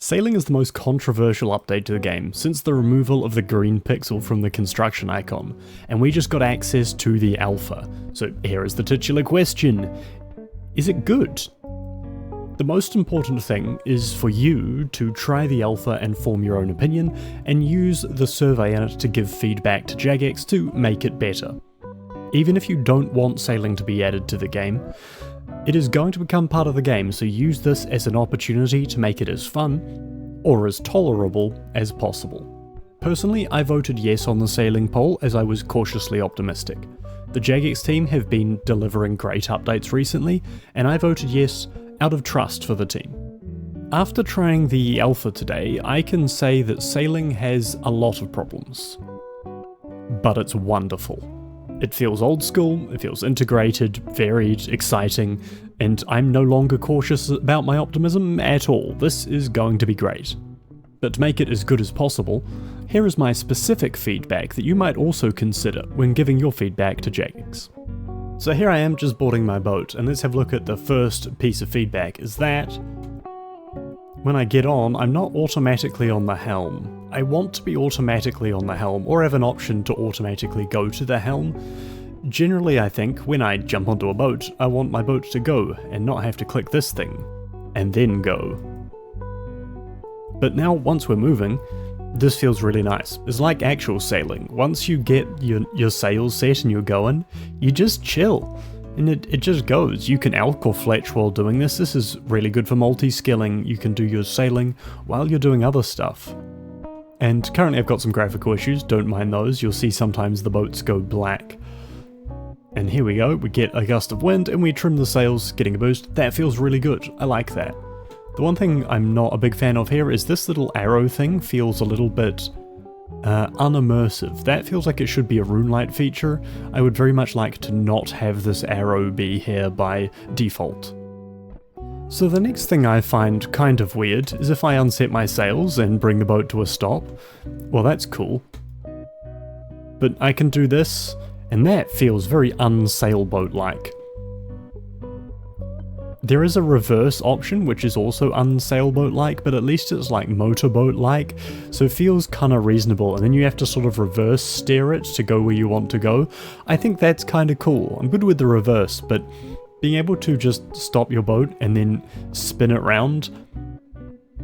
Sailing is the most controversial update to the game since the removal of the green pixel from the construction icon, and we just got access to the alpha. So here is the titular question: is it good? The most important thing is for you to try the alpha and form your own opinion, and use the survey in it to give feedback to Jagex to make it better. Even if you don't want sailing to be added to the game, it is going to become part of the game, so use this as an opportunity to make it as fun, or as tolerable as possible. Personally, I voted yes on the sailing poll as I was cautiously optimistic. The Jagex team have been delivering great updates recently, and I voted yes out of trust for the team. After trying the alpha today, I can say that sailing has a lot of problems. But it's wonderful. It feels old school, it feels integrated, varied, exciting, and I'm no longer cautious about my optimism at all. This is going to be great. But to make it as good as possible, here is my specific feedback that you might also consider when giving your feedback to Jagex. So here I am just boarding my boat, and let's have a look at the first piece of feedback, is that when I get on, I'm not automatically on the helm. I want to be automatically on the helm, or have an option to automatically go to the helm. Generally, I think, when I jump onto a boat, I want my boat to go, and not have to click this thing, and then go. But now, once we're moving, this feels really nice. It's like actual sailing. Once you get your sails set and you're going, you just chill. And it just goes. You can elk or fletch while doing this. This is really good for multi-skilling. You can do your sailing while you're doing other stuff. And currently I've got some graphical issues, don't mind those. You'll see sometimes the boats go black. And here we go, we get a gust of wind and we trim the sails, getting a boost. That feels really good, I like that. The one thing I'm not a big fan of here is this little arrow thing feels a little bit unimmersive. That feels like it should be a RuneLite feature. I would very much like to not have this arrow be here by default. So the next thing I find kind of weird is if I unset my sails and bring the boat to a stop. Well, that's cool. But I can do this, and that feels very unsailboat-like. There is a reverse option, which is also unsailboat-like, but at least it's like motorboat-like, so it feels kind of reasonable, and then you have to sort of reverse steer it to go where you want to go. I think that's kind of cool. I'm good with the reverse, but being able to just stop your boat and then spin it round,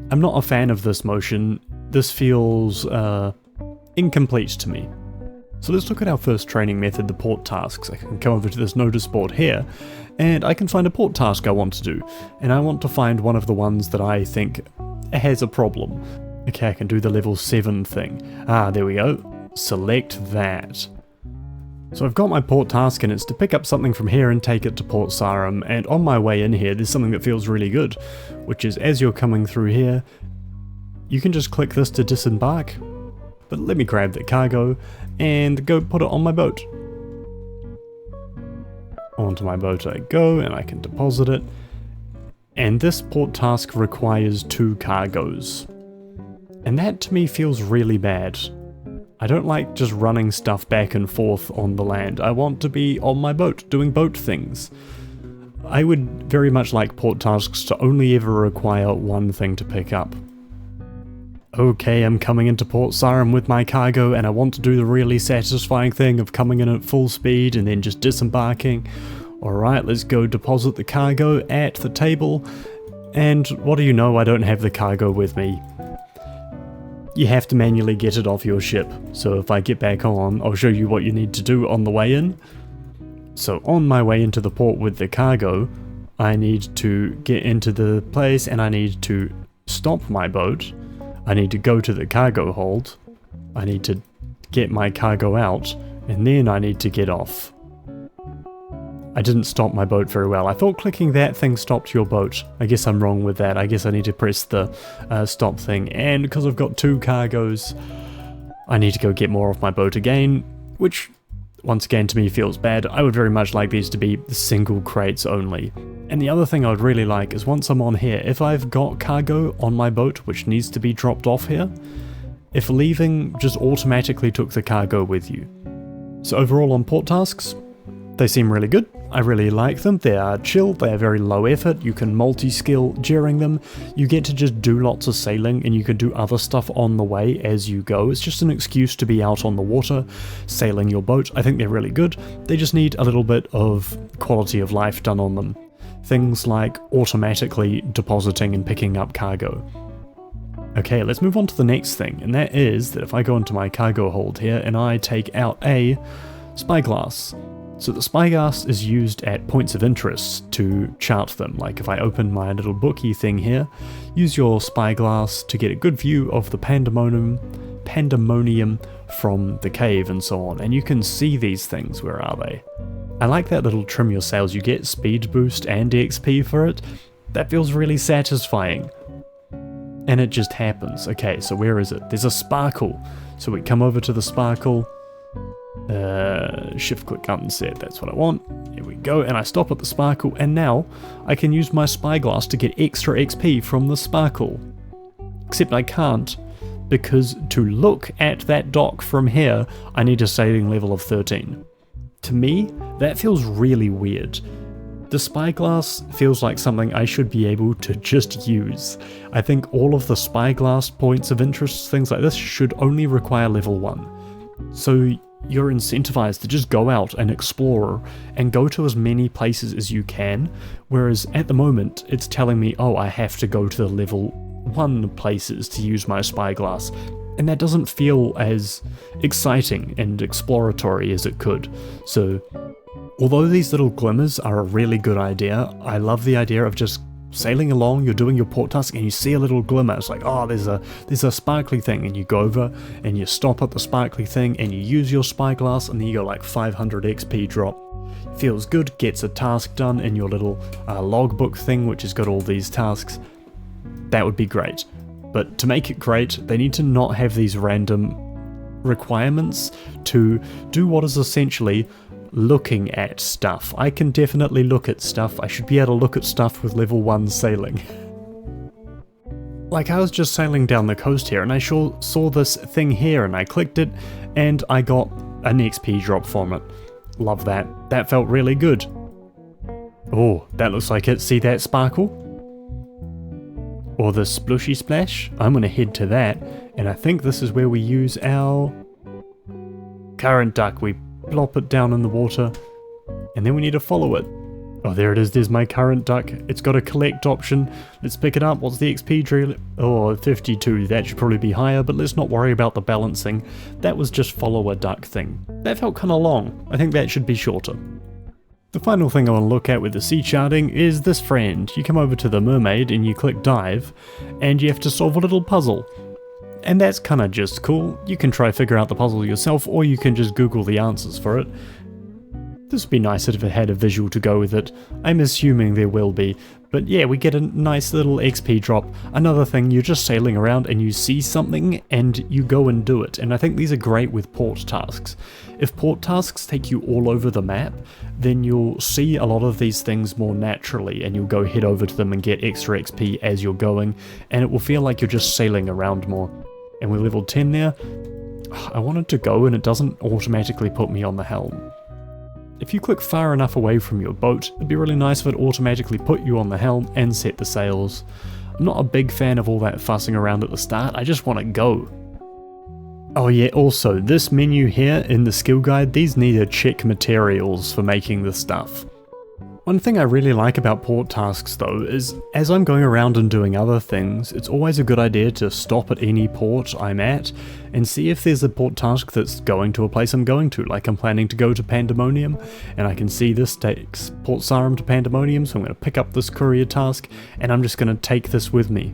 I'm not a fan of this motion. This feels incomplete to me. So let's look at our first training method, the port tasks. I can come over to this notice board here, and I can find a port task I want to do, and I want to find one of the ones that I think has a problem. Okay, I can do the level 7 thing. Ah, there we go. Select that. So I've got my port task, and it's to pick up something from here and take it to Port Sarum, and on my way in here there's something that feels really good, which is as you're coming through here, you can just click this to disembark. But let me grab the cargo and go put it on my boat. Onto my boat I go, and I can deposit it. And this port task requires 2 cargoes. And that to me feels really bad. I don't like just running stuff back and forth on the land. I want to be on my boat, doing boat things. I would very much like port tasks to only ever require one thing to pick up. Okay, I'm coming into Port Sarum with my cargo, and I want to do the really satisfying thing of coming in at full speed and then just disembarking. Alright, let's go deposit the cargo at the table, and what do you know, I don't have the cargo with me. You have to manually get it off your ship, so if I get back on, I'll show you what you need to do on the way in. So on my way into the port with the cargo, I need to get into the place and I need to stop my boat. I need to go to the cargo hold, I need to get my cargo out, and then I need to get off. I didn't stop my boat very well. I thought clicking that thing stopped your boat. I guess I'm wrong with that. I guess I need to press the stop thing, and because I've got 2 cargoes, I need to go get more off my boat again, which once again to me feels bad. I would very much like these to be single crates only. And the other thing I would really like is once I'm on here, if I've got cargo on my boat which needs to be dropped off here, if leaving just automatically took the cargo with you. So overall on port tasks, they seem really good. I really like them. They are chill, they are very low effort, you can multi-skill during them, you get to just do lots of sailing and you can do other stuff on the way as you go. It's just an excuse to be out on the water, sailing your boat. I think they're really good. They just need a little bit of quality of life done on them. Things like automatically depositing and picking up cargo. Okay, let's move on to the next thing, and that is that if I go into my cargo hold here and I take out a spyglass. So the spyglass is used at points of interest to chart them. Like if I open my little bookie thing here, use your spyglass to get a good view of the pandemonium from the cave and so on. And you can see these things. Where are they? I like that little trim your sails. You get speed boost and XP for it. That feels really satisfying. And it just happens. Okay, so where is it? There's a sparkle. So we come over to the sparkle. Shift click unset, that's what I want. Here we go, and I stop at the sparkle, and now I can use my spyglass to get extra XP from the sparkle. Except I can't, because to look at that dock from here, I need a sailing level of 13. To me, that feels really weird. The spyglass feels like something I should be able to just use. I think all of the spyglass points of interest, things like this, should only require level 1. So you're incentivized to just go out and explore and go to as many places as you can, whereas at the moment it's telling me, oh, I have to go to the level 1 places to use my spyglass, and that doesn't feel as exciting and exploratory as it could. So although these little glimmers are a really good idea, I love the idea of just sailing along, you're doing your port task and you see a little glimmer. It's like, oh, there's a sparkly thing, and you go over and you stop at the sparkly thing and you use your spyglass, and then you go like 500 XP drop. Feels good, gets a task done in your little logbook thing, which has got all these tasks. That would be great. But to make it great, they need to not have these random requirements to do what is essentially looking at stuff. I can definitely look at stuff. I should be able to look at stuff with level 1 sailing. Like I was just sailing down the coast here and I saw this thing here and I clicked it and I got an XP drop from it. Love that. That felt really good. Oh, that looks like it. See that sparkle? Or the splushy splash? I'm gonna head to that, and I think this is where we use our current duck. We plop it down in the water, and then we need to follow it. Oh, there it is. There's my current duck. It's got a collect option. Let's pick it up. What's the XP drill? Oh, 52. That should probably be higher, but let's not worry about the balancing. That was just follow a duck thing. That felt kind of long. I think that should be shorter. The final thing I want to look at with the sea charting is this friend. You come over to the mermaid and you click dive, and you have to solve a little puzzle. And that's kind of just cool. You can try figure out the puzzle yourself, or you can just Google the answers for it. This would be nice if it had a visual to go with it. I'm assuming there will be. But yeah, we get a nice little XP drop. Another thing, you're just sailing around and you see something and you go and do it. And I think these are great with port tasks. If port tasks take you all over the map, then you'll see a lot of these things more naturally and you'll go head over to them and get extra XP as you're going. And it will feel like you're just sailing around more. And we're level 10 there. I wanted to go and it doesn't automatically put me on the helm. If you click far enough away from your boat, it'd be really nice if it automatically put you on the helm and set the sails. I'm not a big fan of all that fussing around at the start, I just want to go. Oh yeah, also, this menu here in the skill guide, these need to check materials for making the stuff. One thing I really like about port tasks though is, as I'm going around and doing other things, it's always a good idea to stop at any port I'm at and see if there's a port task that's going to a place I'm going to. Like I'm planning to go to Pandemonium, and I can see this takes Port Sarum to Pandemonium, so I'm going to pick up this courier task, and I'm just going to take this with me.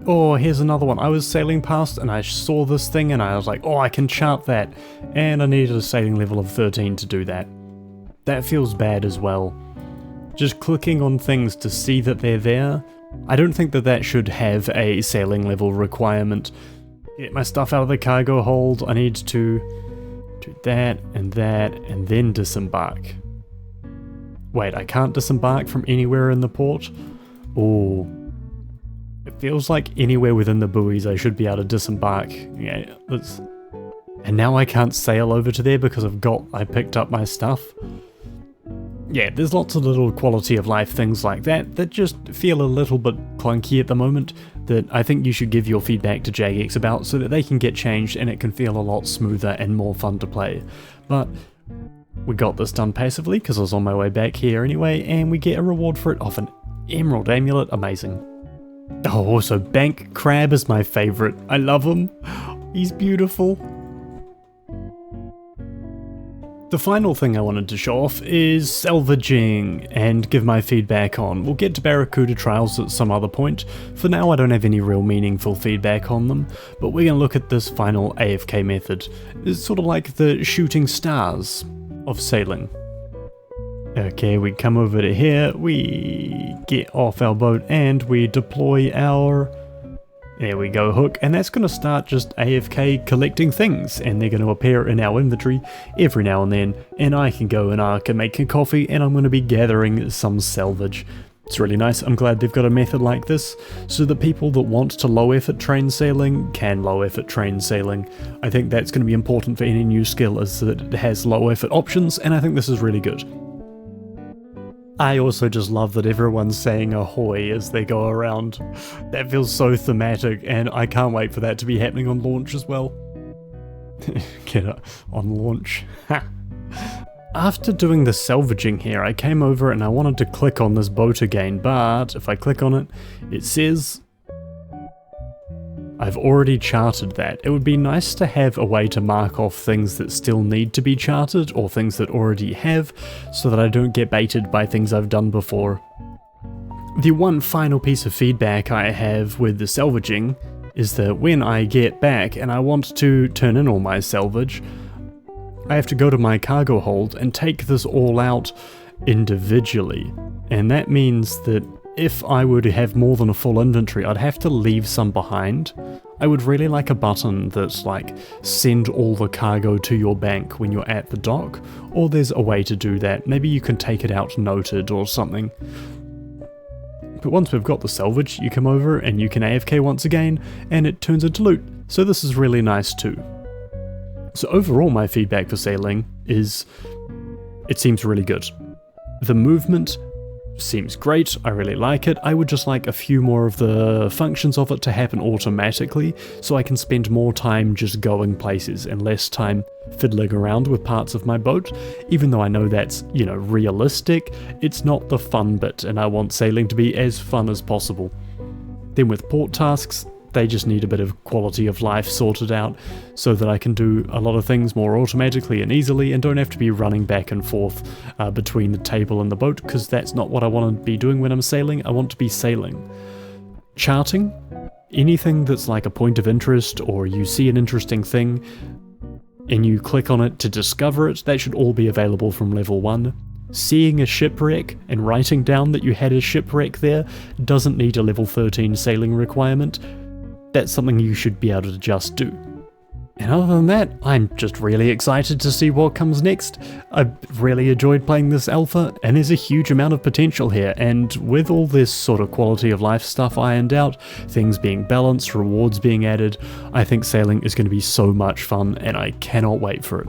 Oh, here's another one. I was sailing past and I saw this thing and I was like, oh, I can chart that, and I needed a sailing level of 13 to do that. That feels bad as well. Just clicking on things to see that they're there, I don't think that that should have a sailing level requirement. Get my stuff out of the cargo hold, I need to do that, and then disembark. Wait, I can't disembark from anywhere in the port? Oh, it feels like anywhere within the buoys I should be able to disembark. Yeah, let's... And now I can't sail over to there because I picked up my stuff. Yeah, there's lots of little quality of life things like that that just feel a little bit clunky at the moment that I think you should give your feedback to Jagex about so that they can get changed and it can feel a lot smoother and more fun to play. But we got this done passively because I was on my way back here anyway, and we get a reward for it off an emerald amulet. Amazing. Oh, also Bank Crab is my favourite. I love him. He's beautiful. The final thing I wanted to show off is salvaging and give my feedback on. We'll get to Barracuda trials at some other point. For now I don't have any real meaningful feedback on them, but we're going to look at this final AFK method. It's sort of like the shooting stars of sailing. Okay, we come over to here, we get off our boat and we deploy our... There we go, hook, and that's going to start just AFK collecting things, and they're going to appear in our inventory every now and then, and I can go and I can make a coffee, and I'm going to be gathering some salvage. It's really nice. I'm glad they've got a method like this, so that people that want to low effort train sailing can low effort train sailing. I think that's going to be important for any new skill, is that it has low effort options, and I think this is really good. I also just love that everyone's saying ahoy as they go around. That feels so thematic, and I can't wait for that to be happening on launch as well. Get it? On launch. After doing the salvaging here, I came over and I wanted to click on this boat again, but if I click on it, it says I've already charted that. It would be nice to have a way to mark off things that still need to be charted or things that already have, so that I don't get baited by things I've done before. The one final piece of feedback I have with the salvaging is that when I get back and I want to turn in all my salvage, I have to go to my cargo hold and take this all out individually. And that means that if I were to have more than a full inventory, I'd have to leave some behind. I would really like a button that's like, send all the cargo to your bank when you're at the dock, or there's a way to do that. Maybe you can take it out noted or something. But once we've got the salvage, you come over and you can AFK once again, and it turns into loot. So this is really nice too. So overall my feedback for sailing is, it seems really good. The movement seems great, I really like it. I would just like a few more of the functions of it to happen automatically, so I can spend more time just going places and less time fiddling around with parts of my boat. Even though I know that's, you know, realistic, it's not the fun bit, and I want sailing to be as fun as possible. Then with port tasks, they just need a bit of quality of life sorted out so that I can do a lot of things more automatically and easily and don't have to be running back and forth between the table and the boat, because that's not what I want to be doing when I'm sailing. I want to be sailing. Charting, anything that's like a point of interest or you see an interesting thing and you click on it to discover it, that should all be available from level 1. Seeing a shipwreck and writing down that you had a shipwreck there doesn't need a level 13 sailing requirement. That's something you should be able to just do. And other than that, I'm just really excited to see what comes next. I've really enjoyed playing this alpha, and there's a huge amount of potential here, and with all this sort of quality of life stuff ironed out, things being balanced, rewards being added, I think sailing is going to be so much fun, and I cannot wait for it.